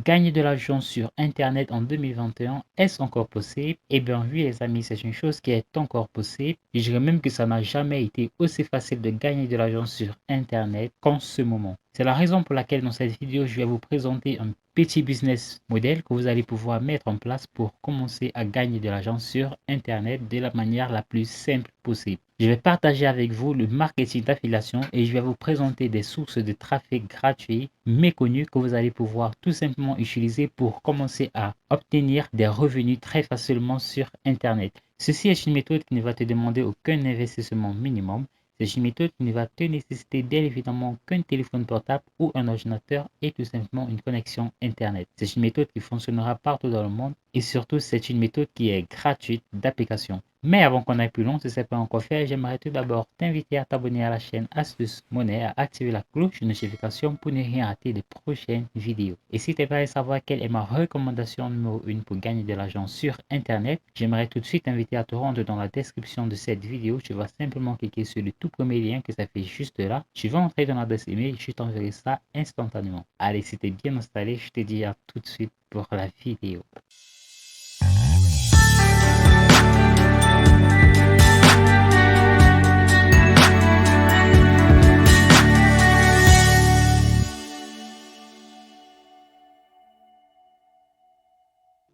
Gagner de l'argent sur Internet en 2021, est-ce encore possible? Eh bien oui les amis, c'est une chose qui est encore possible. Je dirais même que ça n'a jamais été aussi facile de gagner de l'argent sur Internet qu'en ce moment. C'est la raison pour laquelle dans cette vidéo, je vais vous présenter un petit business model que vous allez pouvoir mettre en place pour commencer à gagner de l'argent sur Internet de la manière la plus simple possible. Je vais partager avec vous le marketing d'affiliation et je vais vous présenter des sources de trafic gratuits méconnues que vous allez pouvoir tout simplement utiliser pour commencer à obtenir des revenus très facilement sur Internet. Ceci est une méthode qui ne va te demander aucun investissement minimum. C'est une méthode qui ne va te nécessiter bien évidemment qu'un téléphone portable ou un ordinateur et tout simplement une connexion Internet. C'est une méthode qui fonctionnera partout dans le monde et surtout c'est une méthode qui est gratuite d'application. Mais avant qu'on aille plus loin, si ce n'est pas encore fait, j'aimerais tout d'abord t'inviter à t'abonner à la chaîne Astuce Monnaie, à activer la cloche de notification pour ne rien rater des prochaines vidéos. Et si tu es prêt à savoir quelle est ma recommandation numéro 1 pour gagner de l'argent sur Internet, j'aimerais tout de suite t'inviter à te rendre dans la description de cette vidéo. Tu vas simplement cliquer sur le tout premier lien que ça fait juste là. Tu vas entrer dans l'adresse email, je t'enverrai ça instantanément. Allez, si tu es bien installé, je te dis à tout de suite pour la vidéo.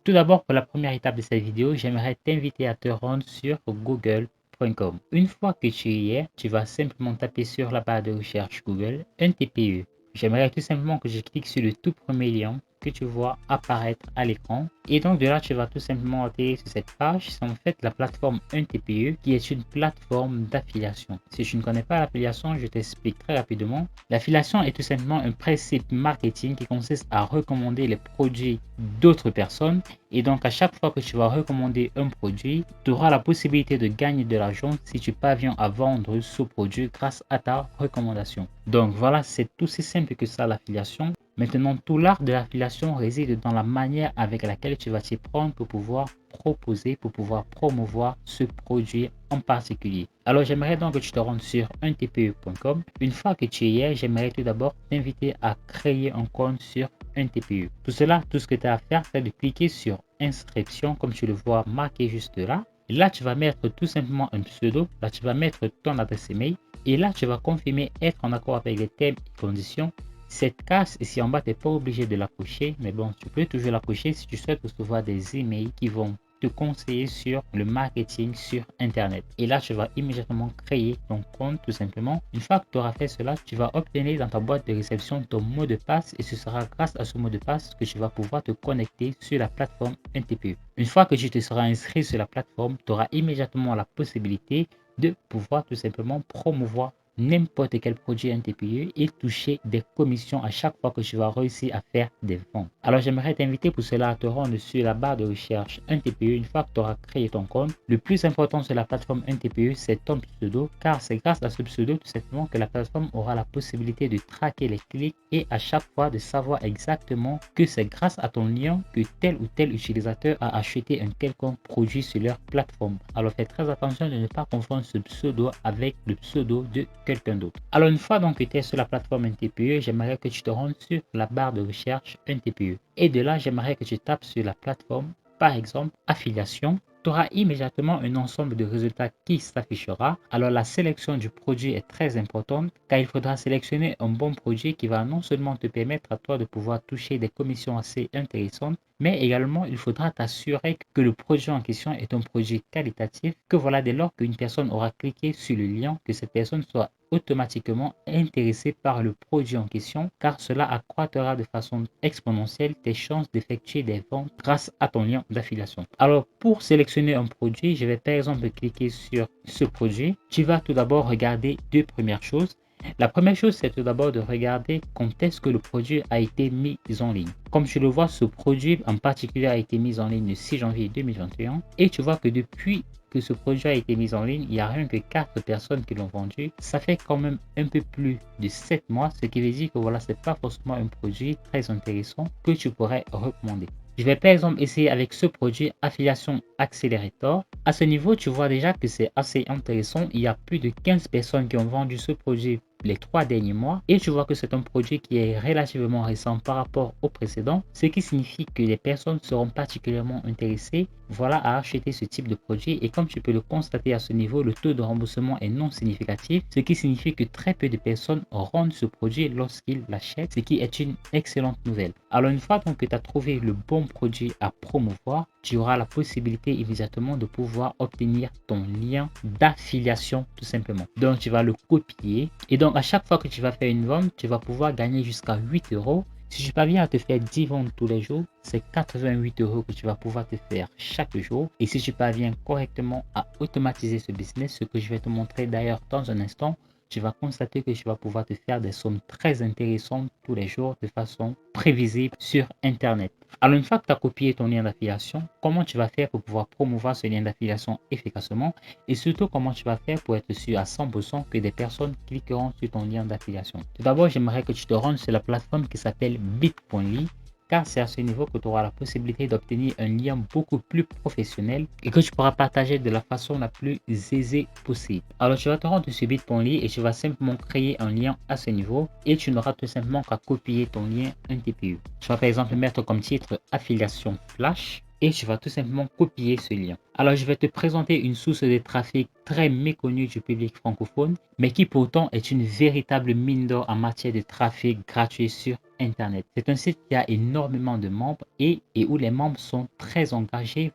Tout d'abord, pour la première étape de cette vidéo, j'aimerais t'inviter à te rendre sur google.com. Une fois que tu y es, tu vas simplement taper sur la barre de recherche Google un TPE. J'aimerais tout simplement que je clique sur le tout premier lien que tu vois apparaître à l'écran. Et donc de là, tu vas tout simplement atterrir sur cette page. C'est en fait la plateforme 1TPE qui est une plateforme d'affiliation. Si tu ne connais pas l'affiliation, je t'explique très rapidement. L'affiliation est tout simplement un principe marketing qui consiste à recommander les produits d'autres personnes. Et donc à chaque fois que tu vas recommander un produit, tu auras la possibilité de gagner de l'argent si tu parviens à vendre ce produit grâce à ta recommandation. Donc voilà, c'est aussi simple que ça l'affiliation. Maintenant, tout l'art de l'affiliation réside dans la manière avec laquelle tu vas t'y prendre pour pouvoir proposer, pour pouvoir promouvoir ce produit en particulier. Alors, j'aimerais donc que tu te rendes sur 1tpe.com. Une fois que tu y es, j'aimerais tout d'abord t'inviter à créer un compte sur 1TPE. Tout cela, tout ce que tu as à faire, c'est de cliquer sur inscription, comme tu le vois marqué juste là. Et là, tu vas mettre tout simplement un pseudo. Là, tu vas mettre ton adresse email. Et là, tu vas confirmer être en accord avec les termes et conditions. Cette case ici en bas, tu n'es pas obligé de la cocher, mais bon, tu peux toujours la cocher si tu souhaites recevoir des emails qui vont te conseiller sur le marketing sur Internet. Et là, tu vas immédiatement créer ton compte tout simplement. Une fois que tu auras fait cela, tu vas obtenir dans ta boîte de réception ton mot de passe et ce sera grâce à ce mot de passe que tu vas pouvoir te connecter sur la plateforme 1TPE. Une fois que tu te seras inscrit sur la plateforme, tu auras immédiatement la possibilité de pouvoir tout simplement promouvoir n'importe quel produit 1TPE et toucher des commissions à chaque fois que tu vas réussir à faire des ventes. Alors j'aimerais t'inviter pour cela à te rendre sur la barre de recherche 1TPE une fois que tu auras créé ton compte. Le plus important sur la plateforme 1TPE, c'est ton pseudo, car c'est grâce à ce pseudo tout simplement que la plateforme aura la possibilité de traquer les clics et à chaque fois de savoir exactement que c'est grâce à ton lien que tel ou tel utilisateur a acheté un quelconque produit sur leur plateforme. Alors fais très attention de ne pas confondre ce pseudo avec le pseudo de quelqu'un d'autre. Alors une fois donc que tu es sur la plateforme 1TPE, j'aimerais que tu te rendes sur la barre de recherche 1TPE. Et de là, j'aimerais que tu tapes sur la plateforme, par exemple, affiliation. Tu auras immédiatement un ensemble de résultats qui s'affichera. Alors la sélection du produit est très importante car il faudra sélectionner un bon produit qui va non seulement te permettre à toi de pouvoir toucher des commissions assez intéressantes, mais également il faudra t'assurer que le produit en question est un produit qualitatif, que voilà dès lors qu'une personne aura cliqué sur le lien, que cette personne soit automatiquement intéressé par le produit en question car cela accroîtra de façon exponentielle tes chances d'effectuer des ventes grâce à ton lien d'affiliation. Alors pour sélectionner un produit, je vais par exemple cliquer sur ce produit. Tu vas tout d'abord regarder deux premières choses. La première chose, c'est tout d'abord de regarder quand est-ce que le produit a été mis en ligne. Comme tu le vois, ce produit en particulier a été mis en ligne le 6 janvier 2021 et tu vois que depuis que ce produit a été mis en ligne, il n'y a rien que 4 personnes qui l'ont vendu. Ça fait quand même un peu plus de 7 mois, ce qui veut dire que voilà, c'est pas forcément un produit très intéressant que tu pourrais recommander. Je vais par exemple essayer avec ce produit Affiliation Accelerator. À ce niveau, tu vois déjà que c'est assez intéressant. Il y a plus de 15 personnes qui ont vendu ce produit les 3 derniers mois et tu vois que c'est un produit qui est relativement récent par rapport au précédent, ce qui signifie que les personnes seront particulièrement intéressées à acheter ce type de produit. Et comme tu peux le constater à ce niveau, le taux de remboursement est non significatif, ce qui signifie que très peu de personnes rendent ce produit lorsqu'ils l'achètent, ce qui est une excellente nouvelle. Alors une fois donc que tu as trouvé le bon produit à promouvoir, tu auras la possibilité immédiatement de pouvoir obtenir ton lien d'affiliation tout simplement. Donc tu vas le copier et donc à chaque fois que tu vas faire une vente, tu vas pouvoir gagner jusqu'à 8 euros. Si tu parviens à te faire 10 ventes tous les jours, c'est 88 euros que tu vas pouvoir te faire chaque jour. Et si tu parviens correctement à automatiser ce business, ce que je vais te montrer d'ailleurs dans un instant, tu vas constater que tu vas pouvoir te faire des sommes très intéressantes tous les jours de façon prévisible sur Internet. Alors une fois que tu as copié ton lien d'affiliation, comment tu vas faire pour pouvoir promouvoir ce lien d'affiliation efficacement et surtout comment tu vas faire pour être sûr à 100% que des personnes cliqueront sur ton lien d'affiliation. Tout d'abord, j'aimerais que tu te rendes sur la plateforme qui s'appelle bit.ly, car c'est à ce niveau que tu auras la possibilité d'obtenir un lien beaucoup plus professionnel et que tu pourras partager de la façon la plus aisée possible. Alors tu vas te rendre sur bit.ly et tu vas simplement créer un lien à ce niveau et tu n'auras tout simplement qu'à copier ton lien NTPU. Tu vas par exemple mettre comme titre affiliation flash et tu vas tout simplement copier ce lien. Alors je vais te présenter une source de trafic très méconnue du public francophone, mais qui pourtant est une véritable mine d'or en matière de trafic gratuit sur Internet. C'est un site qui a énormément de membres et où les membres sont très engagés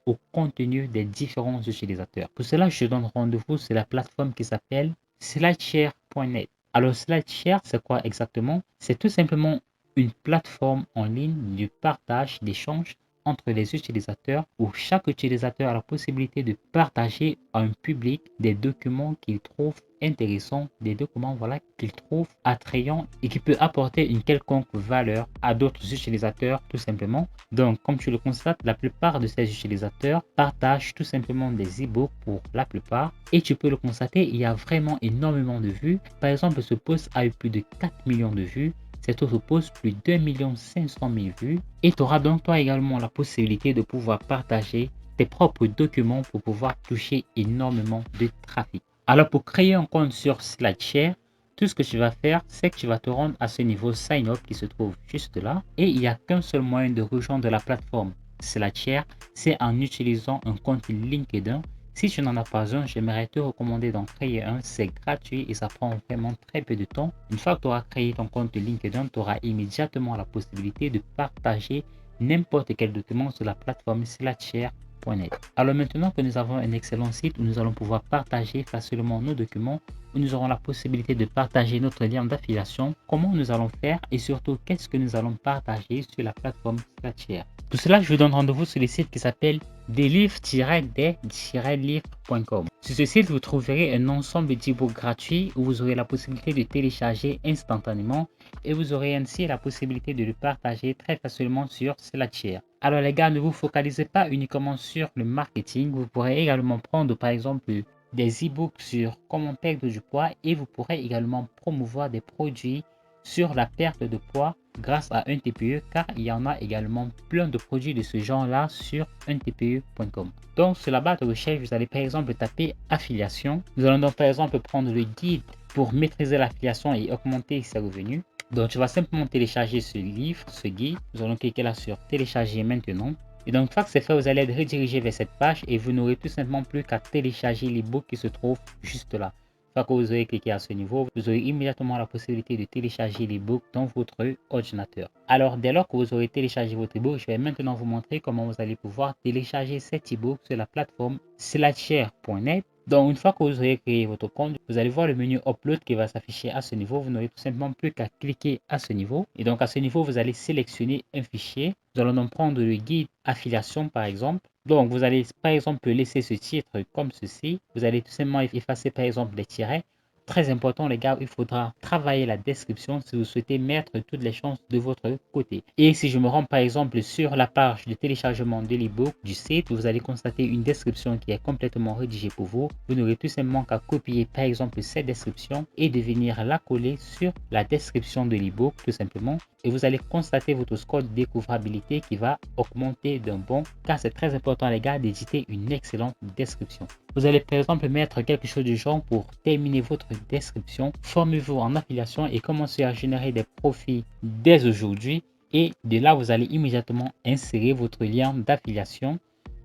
au contenu des différents utilisateurs. Pour cela, je te donne rendez-vous sur la plateforme qui s'appelle slideshare.net. Alors Slideshare, c'est quoi exactement? C'est tout simplement une plateforme en ligne de partage, d'échange entre les utilisateurs où chaque utilisateur a la possibilité de partager à un public des documents qu'il trouve intéressants, des documents qu'il trouve attrayants et qui peut apporter une quelconque valeur à d'autres utilisateurs tout simplement. Donc comme tu le constates, la plupart de ces utilisateurs partagent tout simplement des e-books pour la plupart et tu peux le constater, il y a vraiment énormément de vues. Par exemple, ce post a eu plus de 4 millions de vues. Cet autre post plus de 2 500 000 vues et tu auras donc toi également la possibilité de pouvoir partager tes propres documents pour pouvoir toucher énormément de trafic. Alors pour créer un compte sur Slideshare, tout ce que tu vas faire, c'est que tu vas te rendre à ce niveau Sign Up qui se trouve juste là et il n'y a qu'un seul moyen de rejoindre la plateforme Slideshare, c'est en utilisant un compte LinkedIn. Si tu n'en as pas un, j'aimerais te recommander d'en créer un. C'est gratuit et ça prend vraiment très peu de temps. Une fois que tu auras créé ton compte LinkedIn, tu auras immédiatement la possibilité de partager n'importe quel document sur la plateforme Slideshare.net. Alors maintenant que nous avons un excellent site où nous allons pouvoir partager facilement nos documents, où nous aurons la possibilité de partager notre lien d'affiliation, comment nous allons faire et surtout qu'est-ce que nous allons partager sur la plateforme Slideshare. Pour cela, je vous donne rendez-vous sur le site qui s'appelle delivre-des-livres.com. Sur ce site, vous trouverez un ensemble d'e-books gratuits où vous aurez la possibilité de télécharger instantanément et vous aurez ainsi la possibilité de le partager très facilement sur Slideshare. Alors les gars, ne vous focalisez pas uniquement sur le marketing, vous pourrez également prendre par exemple des e-books sur comment perdre du poids et vous pourrez également promouvoir des produits sur la perte de poids grâce à un TPE, car il y en a également plein de produits de ce genre là sur untpe.com. Donc sur la barre de recherche, vous allez par exemple taper affiliation. Nous allons donc par exemple prendre le guide pour maîtriser l'affiliation et augmenter ses revenus. Donc tu vas simplement télécharger ce livre, ce guide. Nous allons cliquer là sur télécharger maintenant. Et donc une fois que c'est fait, vous allez être redirigé vers cette page et vous n'aurez tout simplement plus qu'à télécharger l'ebook qui se trouve juste là. Une fois que vous aurez cliqué à ce niveau, vous aurez immédiatement la possibilité de télécharger l'ebook dans votre ordinateur. Alors dès lors que vous aurez téléchargé votre ebook, je vais maintenant vous montrer comment vous allez pouvoir télécharger cet ebook sur la plateforme slideshare.net. Donc une fois que vous aurez créé votre compte, vous allez voir le menu Upload qui va s'afficher à ce niveau. Vous n'aurez tout simplement plus qu'à cliquer à ce niveau. Et donc à ce niveau, vous allez sélectionner un fichier. Nous allons donc prendre le guide affiliation par exemple. Donc vous allez par exemple laisser ce titre comme ceci. Vous allez tout simplement effacer par exemple les tirets. Très important les gars, il faudra travailler la description si vous souhaitez mettre toutes les chances de votre côté. Et si je me rends par exemple sur la page de téléchargement de l'ebook du site, vous allez constater une description qui est complètement rédigée pour vous. Vous n'aurez tout simplement qu'à copier par exemple cette description et de venir la coller sur la description de l'ebook tout simplement. Et vous allez constater votre score de découvrabilité qui va augmenter d'un bond, car c'est très important les gars d'éditer une excellente description. Vous allez par exemple mettre quelque chose du genre: pour terminer votre description. Formez-vous en affiliation et commencez à générer des profits dès aujourd'hui. Et de là, vous allez immédiatement insérer votre lien d'affiliation.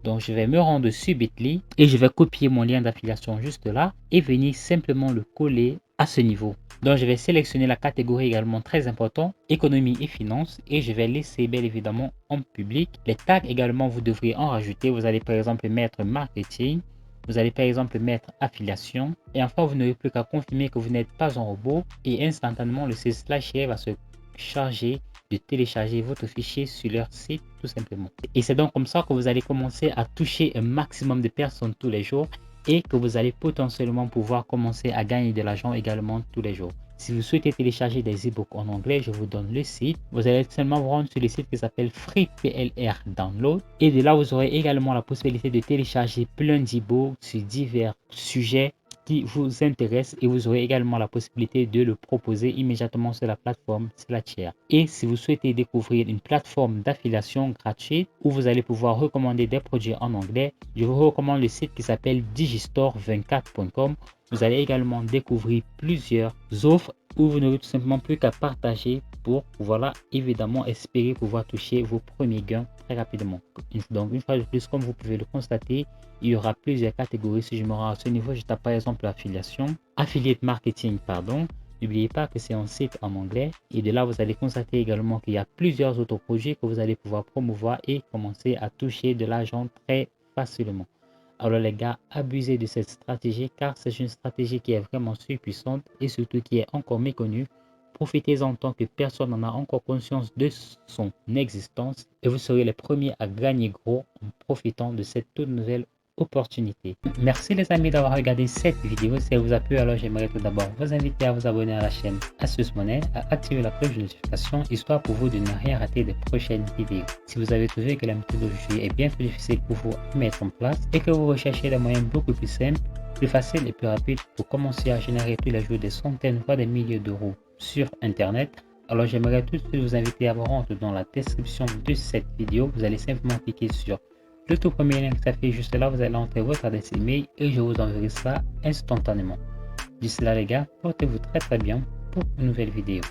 Donc, je vais me rendre sur Bitly et je vais copier mon lien d'affiliation juste là et venir simplement le coller à ce niveau. Donc, je vais sélectionner la catégorie également très importante, économie et finance, et je vais laisser bien évidemment en public. Les tags également, vous devrez en rajouter. Vous allez par exemple mettre marketing. Vous allez par exemple mettre affiliation. Et enfin, vous n'aurez plus qu'à confirmer que vous n'êtes pas un robot et instantanément, le site/share va se charger de télécharger votre fichier sur leur site tout simplement. Et c'est donc comme ça que vous allez commencer à toucher un maximum de personnes tous les jours et que vous allez potentiellement pouvoir commencer à gagner de l'argent également tous les jours. Si vous souhaitez télécharger des e-books en anglais, je vous donne le site. Vous allez seulement vous rendre sur le site qui s'appelle FreePLR Download. Et de là, vous aurez également la possibilité de télécharger plein d'e-books sur divers sujets qui vous intéresse et vous aurez également la possibilité de le proposer immédiatement sur la plateforme Slideshare. Et si vous souhaitez découvrir une plateforme d'affiliation gratuite où vous allez pouvoir recommander des produits en anglais, je vous recommande le site qui s'appelle digistore24.com. Vous allez également découvrir plusieurs offres où vous n'aurez tout simplement plus qu'à partager pour, voilà, évidemment espérer pouvoir toucher vos premiers gains très rapidement. Donc une fois de plus, comme vous pouvez le constater, il y aura plusieurs catégories. Si je me rends à ce niveau, je tape par exemple affiliation, affiliate marketing, pardon. N'oubliez pas que c'est un site en anglais et de là, vous allez constater également qu'il y a plusieurs autres projets que vous allez pouvoir promouvoir et commencer à toucher de l'argent très facilement. Alors les gars, abusez de cette stratégie car c'est une stratégie qui est vraiment surpuissante et surtout qui est encore méconnue. Profitez-en tant que personne n'en a encore conscience de son existence et vous serez les premiers à gagner gros en profitant de cette toute nouvelle opportunité. Merci les amis d'avoir regardé cette vidéo. Si elle vous a plu, alors j'aimerais tout d'abord vous inviter à vous abonner à la chaîne Astuce Monnaie, à activer la cloche de notification, histoire pour vous de ne rien rater des prochaines vidéos. Si vous avez trouvé que la méthode d'aujourd'hui est bien plus difficile pour vous à mettre en place et que vous recherchez des moyens beaucoup plus simples, plus faciles et plus rapides pour commencer à générer tous les jours des centaines voire des milliers d'euros sur internet, alors j'aimerais tout de suite vous inviter à vous rendre dans la description de cette vidéo. Vous allez simplement cliquer sur le tout premier lien qui s'affiche juste là, vous allez entrer votre adresse email et je vous enverrai ça instantanément. D'ici là les gars, portez-vous très bien pour une nouvelle vidéo.